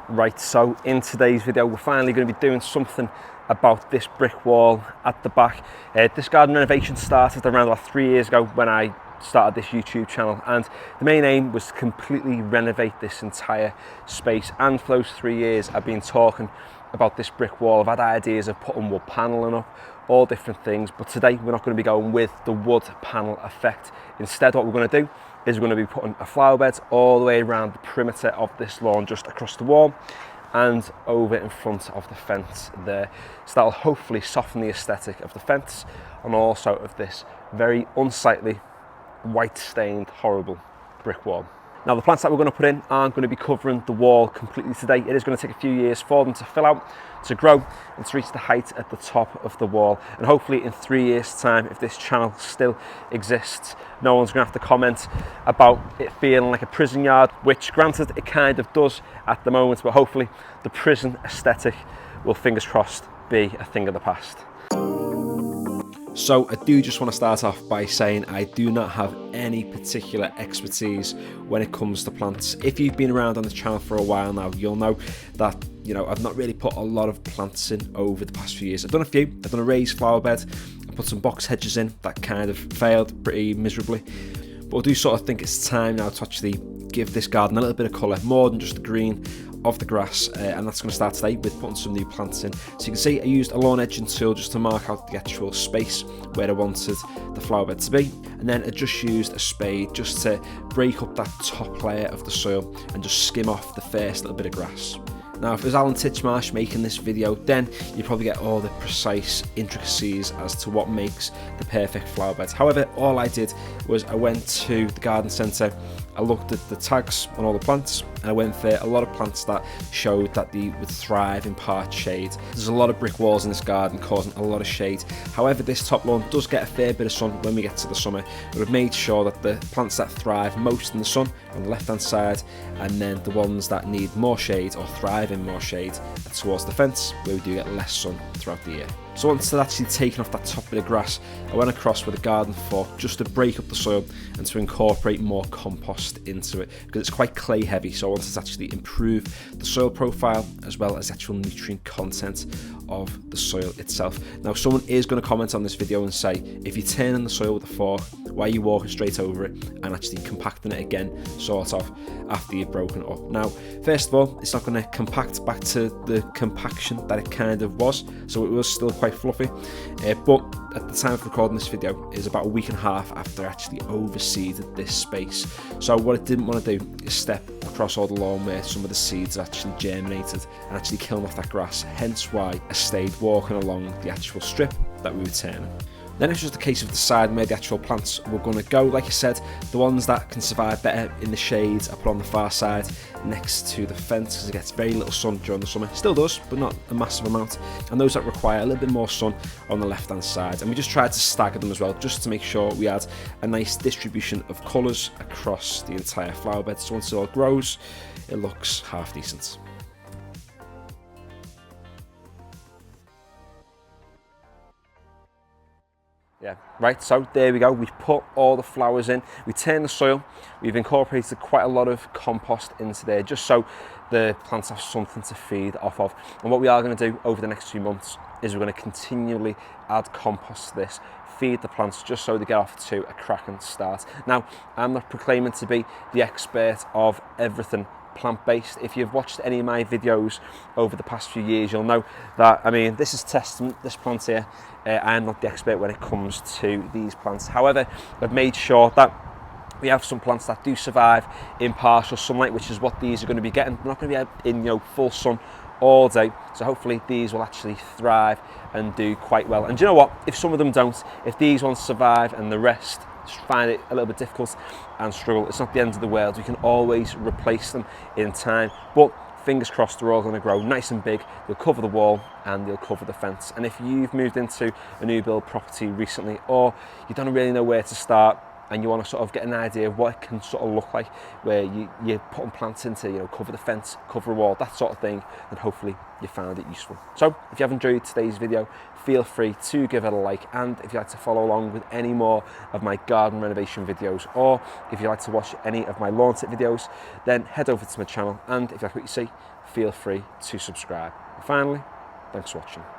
Right, so in today's video we're finally going to be doing something about this brick wall at the back. This garden renovation started around about 3 years ago when I started this YouTube channel, and the main aim was to completely renovate this entire space. And for those 3 years I've been talking about this brick wall. I've had ideas of putting wood paneling up, all different things, but today we're not going to be going with the wood panel effect. Instead, what we're going to do is we're going to be putting a flower bed all the way around the perimeter of this lawn, just across the wall and over in front of the fence there. So that'll hopefully soften the aesthetic of the fence and also of this very unsightly, white stained, horrible brick wall. Now, the plants that we're going to put in aren't going to be covering the wall completely today. It is going to take a few years for them to fill out, to grow, and to reach the height at the top of the wall. And hopefully in 3 years' time, if this channel still exists, no one's going to have to comment about it feeling like a prison yard, which granted it kind of does at the moment, but hopefully the prison aesthetic will, fingers crossed, be a thing of the past. So I do just want to start off by saying I do not have any particular expertise when it comes to plants. If you've been around on the channel for a while now, you'll know that, I've not really put a lot of plants in over the past few years. I've done a few. I've done a raised flower bed. I put some box hedges in that kind of failed pretty miserably. But I do sort of think it's time now to actually give this garden a little bit of colour, more than just the green of the grass, and that's going to start today with putting some new plants in. So you can see I used a lawn edging tool just to mark out the actual space where I wanted the flower bed to be, and then I just used a spade just to break up that top layer of the soil and just skim off the first little bit of grass. Now, if it was Alan Titchmarsh making this video, then you probably get all the precise intricacies as to what makes the perfect flower bed. However, all I did was I went to the garden centre, I looked at the tags on all the plants, and I went for a lot of plants that showed that they would thrive in part shade. There's a lot of brick walls in this garden causing a lot of shade. However, this top lawn does get a fair bit of sun when we get to the summer, but I've made sure that the plants that thrive most in the sun are on the left hand side, and then the ones that need more shade or thrive in more shade are towards the fence, where we do get less sun throughout the year. So once I'd actually taken off that top bit of grass, I went across with a garden fork just to break up the soil and to incorporate more compost into it, because it's quite clay heavy. So I wanted to actually improve the soil profile as well as actual nutrient content of the soil itself. Now, someone is going to comment on this video and say, if you're turning the soil with a fork, why are you walking straight over it and actually compacting it again, sort of, after you've broken it up? Now, first of all, it's not going to compact back to the compaction that it kind of was, so it was still quite fluffy, but at the time of recording this video is about a week and a half after I actually overseeded this space. So what I didn't want to do is step across all the lawn where some of the seeds actually germinated and actually killing off that grass, hence why I stayed walking along the actual strip that we were turning. Then it's just a case of deciding where the actual plants were going to go. Like I said, the ones that can survive better in the shades I put on the far side next to the fence, because it gets very little sun during the summer. Still does, but not a massive amount. And those that require a little bit more sun on the left hand side. And we just tried to stagger them as well, just to make sure we had a nice distribution of colours across the entire flower bed. So once it all grows, it looks half decent. Yeah, right, so there we go. We've put all the flowers in, we turned the soil, we've incorporated quite a lot of compost into there, just so the plants have something to feed off of. And what we are going to do over the next few months is we're going to continually add compost to this, feed the plants, just so they get off to a cracking start. Now, I'm not proclaiming to be the expert of everything plant-based. If you've watched any of my videos over the past few years, you'll know that, this is testament, this plant here, I'm not the expert when it comes to these plants. However, I've made sure that we have some plants that do survive in partial sunlight, which is what these are going to be getting. They're not going to be in full sun all day, so hopefully these will actually thrive and do quite well. And do you know what, if some of them don't, if these ones survive and the rest find it a little bit difficult and struggle, it's not the end of the world. We can always replace them in time, but fingers crossed they're all going to grow nice and big. They'll cover the wall and they'll cover the fence. And if you've moved into a new build property recently, or you don't really know where to start, and you want to sort of get an idea of what it can sort of look like, where you're putting plants into, cover the fence, cover a wall, that sort of thing, then hopefully you found it useful. So if you have enjoyed today's video, feel free to give it a like, and if you'd like to follow along with any more of my garden renovation videos, or if you'd like to watch any of my lawn tip videos, then head over to my channel, and if you like what you see, feel free to subscribe. And finally, thanks for watching.